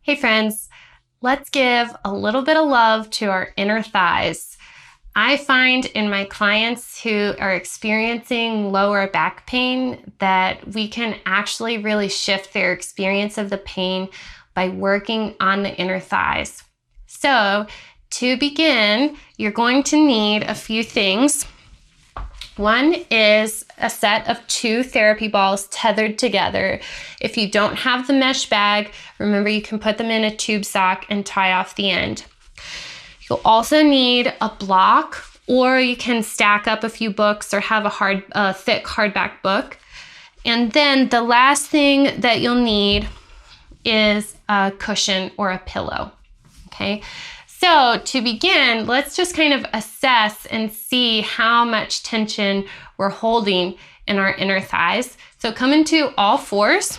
Hey friends, let's give a little bit of love to our inner thighs. I find in my clients who are experiencing lower back pain that we can actually really shift their experience of the pain by working on the inner thighs. So to begin, you're going to need a few things. One is a set of 2 therapy balls tethered together. If you don't have the mesh bag, remember you can put them in a tube sock and tie off the end. You'll also need a block, or you can stack up a few books or have a thick hardback book. And then the last thing that you'll need is a cushion or a pillow, okay? So to begin, let's just kind of assess and see how much tension we're holding in our inner thighs. So come into all fours.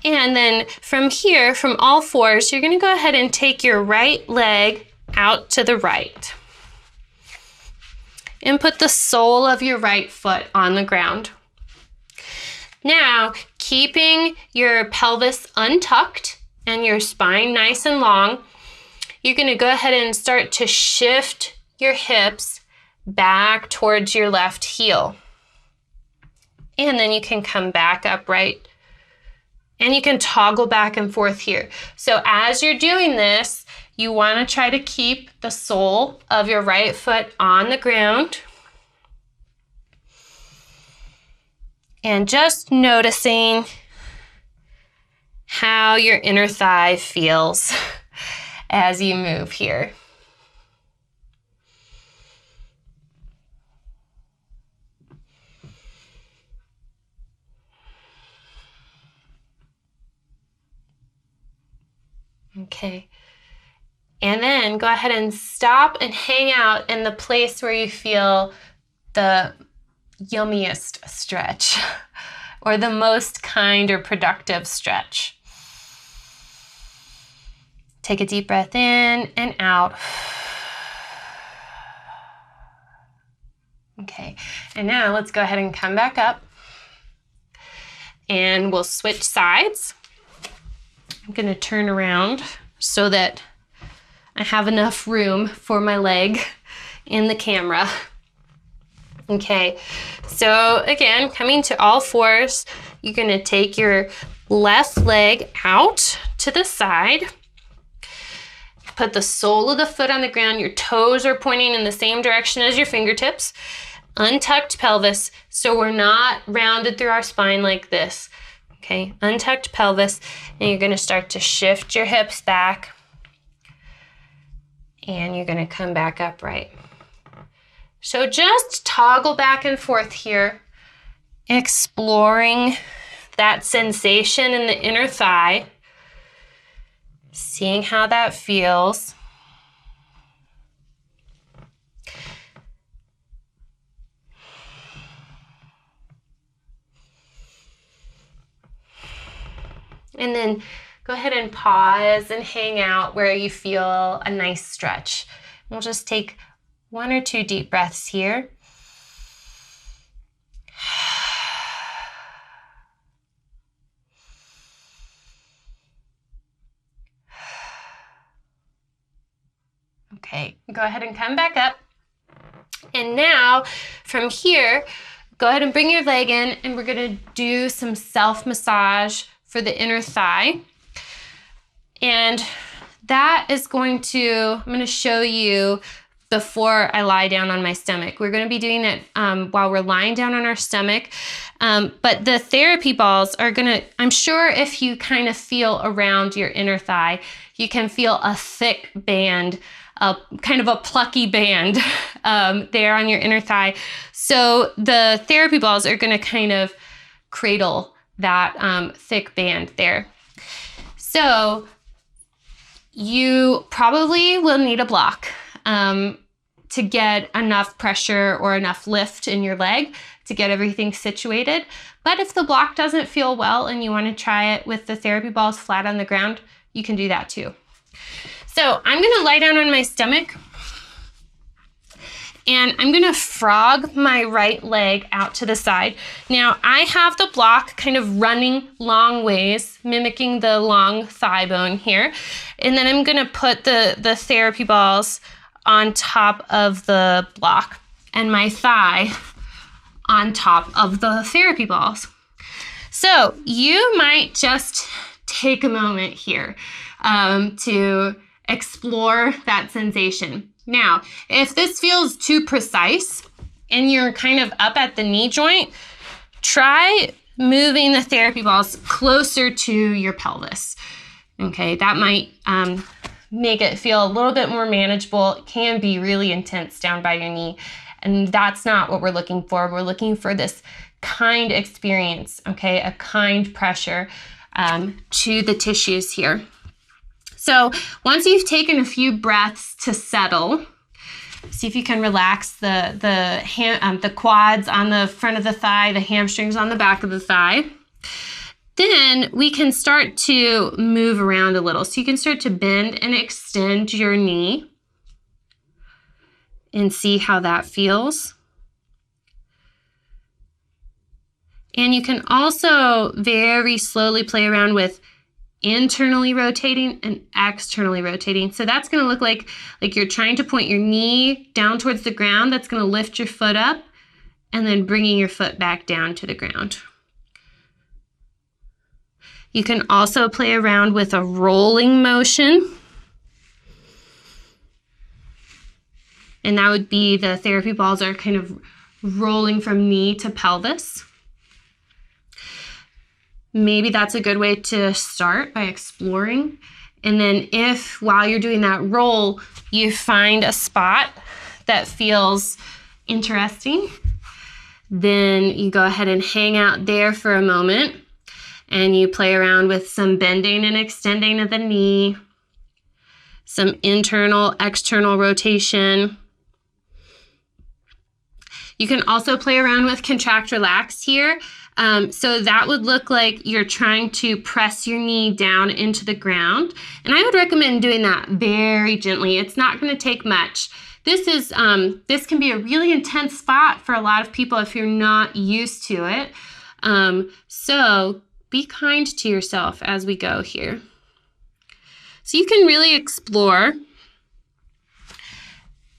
And then from here, from all fours, you're gonna go ahead and take your right leg out to the right. And put the sole of your right foot on the ground. Now, keeping your pelvis untucked and your spine nice and long, you're going to go ahead and start to shift your hips back towards your left heel. And then you can come back upright and you can toggle back and forth here. So as you're doing this, you want to try to keep the sole of your right foot on the ground. And just noticing how your inner thigh feels as you move here. Okay. And then go ahead and stop and hang out in the place where you feel the yummiest stretch or the most kind or productive stretch. Take a deep breath in and out. Okay, and now let's go ahead and come back up and we'll switch sides. I'm going to turn around so that I have enough room for my leg in the camera. Okay, so again, coming to all fours, you're going to take your left leg out to the side. Put the sole of the foot on the ground. Your toes are pointing in the same direction as your fingertips. Untucked pelvis, so we're not rounded through our spine like this. Okay, untucked pelvis, and you're going to start to shift your hips back, and you're going to come back upright. So just toggle back and forth here, exploring that sensation in the inner thigh, seeing how that feels. And then go ahead and pause and hang out where you feel a nice stretch. We'll just take 1 or 2 deep breaths here. Okay, go ahead and come back up. And now from here, go ahead and bring your leg in, and we're going to do some self-massage for the inner thigh. And that is I'm going to show you before I lie down on my stomach. We're going to be doing it while we're lying down on our stomach. But the therapy balls are I'm sure if you kind of feel around your inner thigh, you can feel a thick band, kind of a plucky band there on your inner thigh. So the therapy balls are going to kind of cradle that thick band there. So you probably will need a block to get enough pressure or enough lift in your leg to get everything situated. But if the block doesn't feel well and you want to try it with the therapy balls flat on the ground, you can do that too. So I'm going to lie down on my stomach, And I'm gonna frog my right leg out to the side. Now I have the block kind of running long ways, mimicking the long thigh bone here. And then I'm gonna put the therapy balls on top of the block and my thigh on top of the therapy balls. So you might just take a moment here to explore that sensation. Now, if this feels too precise and you're kind of up at the knee joint, try moving the therapy balls closer to your pelvis. Okay, that might make it feel a little bit more manageable. It can be really intense down by your knee, and that's not what we're looking for. We're looking for this kind experience, okay, a kind pressure to the tissues here. So once you've taken a few breaths to settle, see if you can relax the quads on the front of the thigh, the hamstrings on the back of the thigh. Then we can start to move around a little. So you can start to bend and extend your knee and see how that feels. And you can also very slowly play around with internally rotating and externally rotating. So that's going to look like you're trying to point your knee down towards the ground. That's going to lift your foot up and then bringing your foot back down to the ground. You can also play around with a rolling motion. And that would be the therapy balls are kind of rolling from knee to pelvis. Maybe that's a good way to start, by exploring. And then if while you're doing that roll, you find a spot that feels interesting, then you go ahead and hang out there for a moment and you play around with some bending and extending of the knee, some internal, external rotation. You can also play around with contract, relax here. So that would look like you're trying to press your knee down into the ground. And I would recommend doing that very gently. It's not going to take much. This can be a really intense spot for a lot of people if you're not used to it. So be kind to yourself as we go here. So you can really explore. You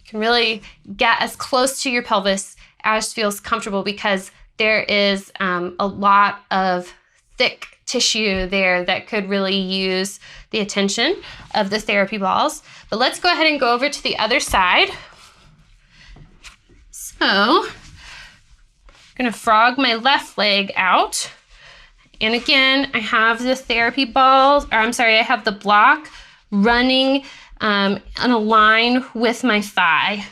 can really get as close to your pelvis as feels comfortable, because there is a lot of thick tissue there that could really use the attention of the therapy balls. But let's go ahead and go over to the other side. So I'm gonna frog my left leg out. And again, I have the therapy balls, or I'm sorry, I have the block running on a line with my thigh.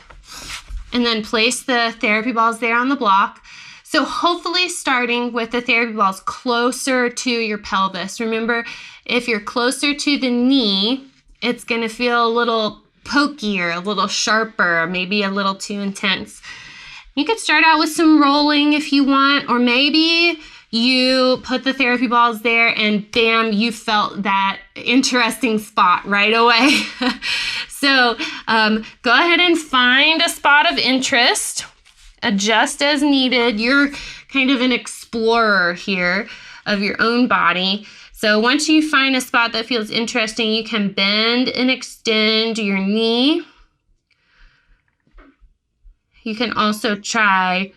And then place the therapy balls there on the block. So hopefully starting with the therapy balls closer to your pelvis. Remember, if you're closer to the knee, it's gonna feel a little pokier, a little sharper, maybe a little too intense. You could start out with some rolling if you want, or maybe you put the therapy balls there and bam, you felt that interesting spot right away. So go ahead and find a spot of interest, adjust as needed. You're kind of an explorer here of your own body. So once you find a spot that feels interesting, you can bend and extend your knee. You can also try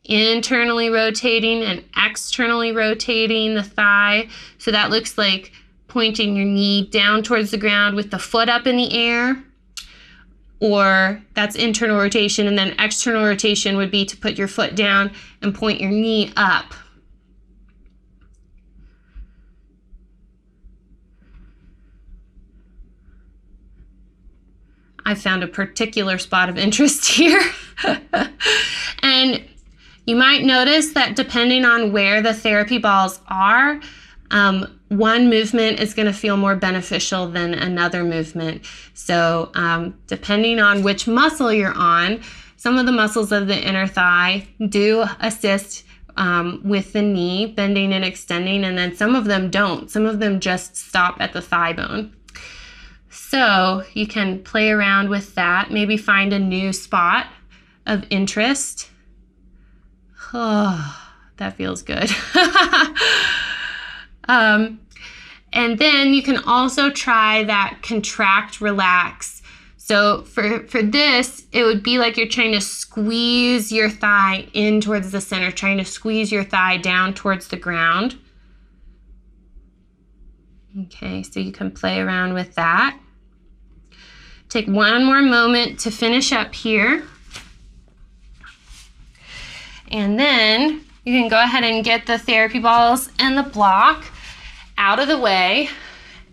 internally rotating and externally rotating the thigh. So that looks like pointing your knee down towards the ground with the foot up in the air, or that's internal rotation. And then external rotation would be to put your foot down and point your knee up. I found a particular spot of interest here. And you might notice that depending on where the therapy balls are, one movement is going to feel more beneficial than another movement. So depending on which muscle you're on, some of the muscles of the inner thigh do assist with the knee bending and extending, and then some of them don't. Some of them just stop at the thigh bone. So you can play around with that, maybe find a new spot of interest. Oh, that feels good. And then you can also try that contract, relax. So for this, it would be like you're trying to squeeze your thigh in towards the center, trying to squeeze your thigh down towards the ground. Okay, so you can play around with that. Take one more moment to finish up here. And then you can go ahead and get the therapy balls and the block out of the way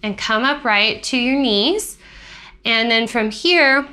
and come upright to your knees. And then from here,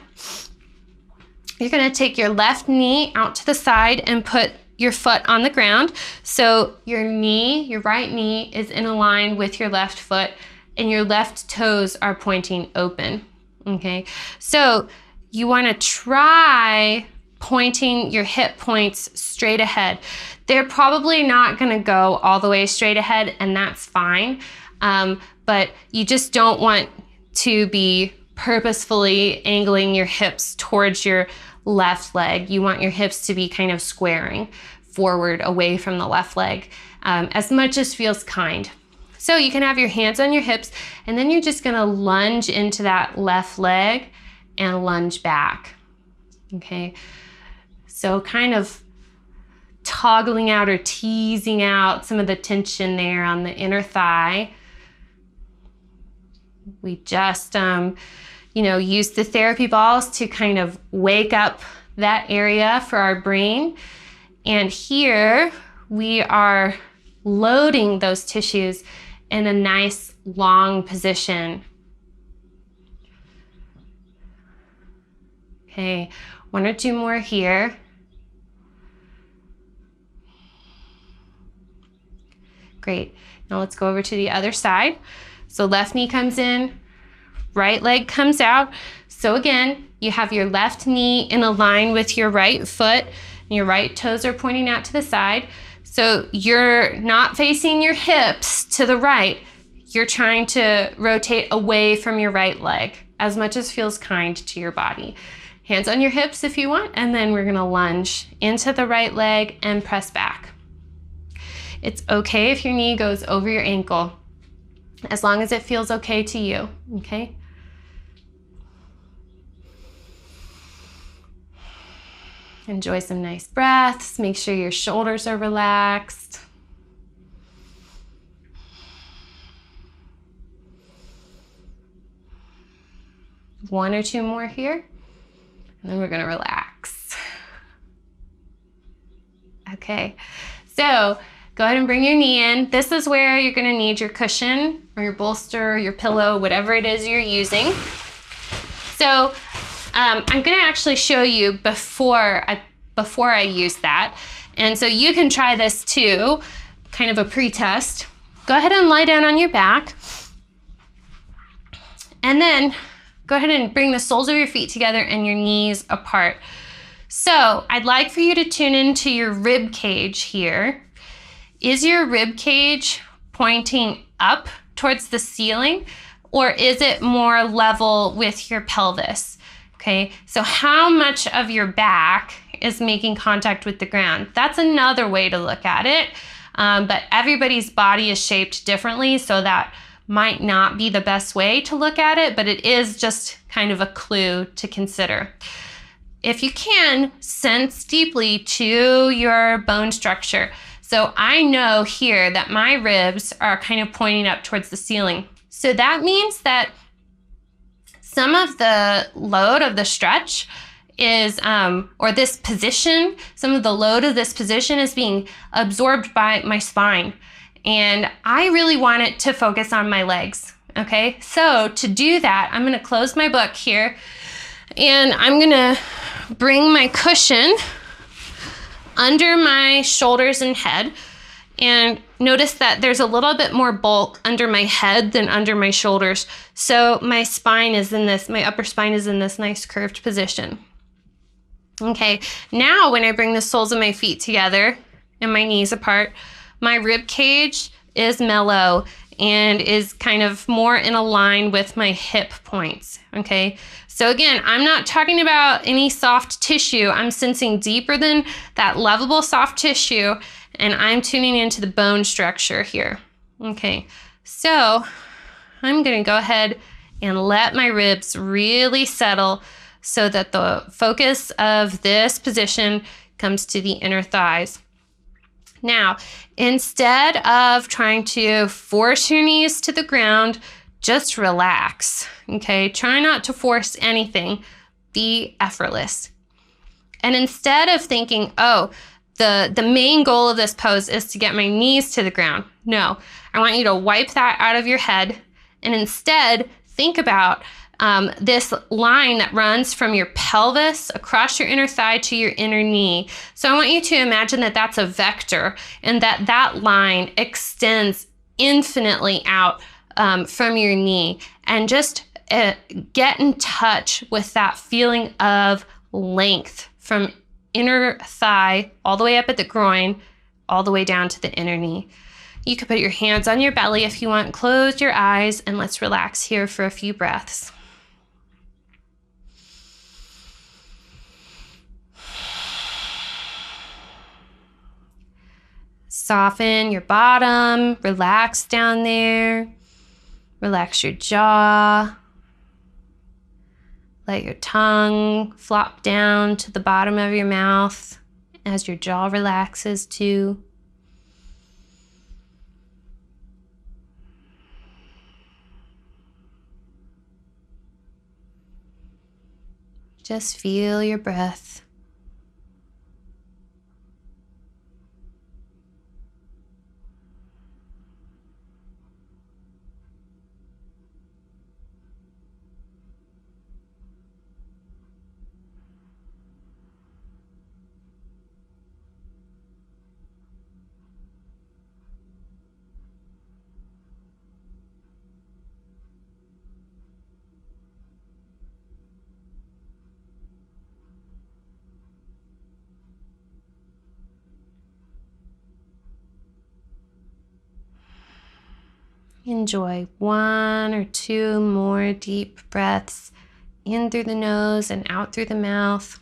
you're gonna take your left knee out to the side and put your foot on the ground. So your knee, your right knee is in a line with your left foot and your left toes are pointing open, okay? So you wanna try pointing your hip points straight ahead. They're probably not gonna go all the way straight ahead, and that's fine. But you just don't want to be purposefully angling your hips towards your left leg. You want your hips to be kind of squaring forward away from the left leg, as much as feels kind. So you can have your hands on your hips, and then you're just gonna lunge into that left leg and lunge back, okay? So kind of toggling out or teasing out some of the tension there on the inner thigh. We just, use the therapy balls to kind of wake up that area for our brain. And here we are loading those tissues in a nice long position. Okay, one or two more here. Great. Now let's go over to the other side. So left knee comes in, right leg comes out. So again, you have your left knee in a line with your right foot, and your right toes are pointing out to the side. So you're not facing your hips to the right. You're trying to rotate away from your right leg as much as feels kind to your body. Hands on your hips if you want, and then we're gonna lunge into the right leg and press back. It's okay if your knee goes over your ankle, as long as it feels okay to you, okay? Enjoy some nice breaths. Make sure your shoulders are relaxed. One or two more here, and then we're gonna relax. Okay, so go ahead and bring your knee in. This is where you're gonna need your cushion or your bolster, or your pillow, whatever it is you're using. So I'm gonna actually show you before I use that. And so you can try this too, kind of a pre-test. Go ahead and lie down on your back. And then go ahead and bring the soles of your feet together and your knees apart. So I'd like for you to tune into your rib cage here. Is your rib cage pointing up towards the ceiling, or is it more level with your pelvis? Okay, so how much of your back is making contact with the ground? That's another way to look at it, but everybody's body is shaped differently, so that might not be the best way to look at it, but it is just kind of a clue to consider. If you can, sense deeply to your bone structure. So I know here that my ribs are kind of pointing up towards the ceiling. So that means that some of the load of the stretch is, or this position, some of the load of this position is being absorbed by my spine. And I really want it to focus on my legs, okay? So to do that, I'm gonna close my book here, and I'm gonna bring my cushion under my shoulders and head, and notice that there's a little bit more bulk under my head than under my shoulders. So my spine is in this, my upper spine is in this nice curved position. Okay, now when I bring the soles of my feet together and my knees apart, my rib cage is mellow and is kind of more in a line with my hip points, okay? So again, I'm not talking about any soft tissue. I'm sensing deeper than that lovable soft tissue, and I'm tuning into the bone structure here, okay? So I'm gonna go ahead and let my ribs really settle so that the focus of this position comes to the inner thighs. Now, instead of trying to force your knees to the ground, just relax, okay? Try not to force anything. Be effortless. And instead of thinking, oh, the main goal of this pose is to get my knees to the ground. No, I want you to wipe that out of your head and instead think about this line that runs from your pelvis across your inner thigh to your inner knee. So I want you to imagine that that's a vector and that that line extends infinitely out from your knee, and just get in touch with that feeling of length from inner thigh all the way up at the groin, all the way down to the inner knee. You can put your hands on your belly if you want. Close your eyes and let's relax here for a few breaths. Soften your bottom, relax down there, relax your jaw, let your tongue flop down to the bottom of your mouth as your jaw relaxes too. Just feel your breath. Enjoy 1 or 2 more deep breaths in through the nose and out through the mouth.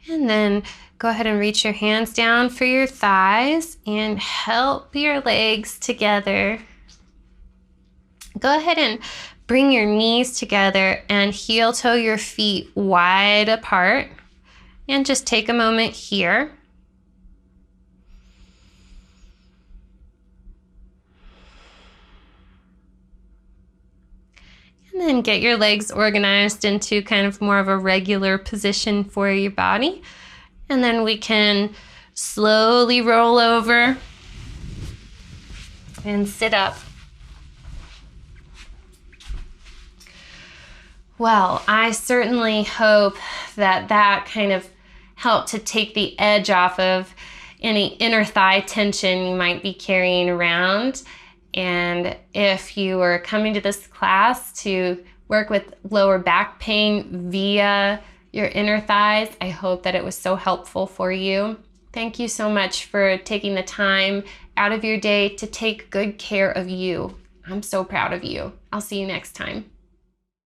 And then go ahead and reach your hands down for your thighs and help your legs together. Go ahead and bring your knees together and heel toe your feet wide apart. And just take a moment here. And then get your legs organized into kind of more of a regular position for your body. And then we can slowly roll over and sit up. Well, I certainly hope that that kind of helped to take the edge off of any inner thigh tension you might be carrying around. And if you were coming to this class to work with lower back pain via your inner thighs, I hope that it was so helpful for you. Thank you so much for taking the time out of your day to take good care of you. I'm so proud of you. I'll see you next time.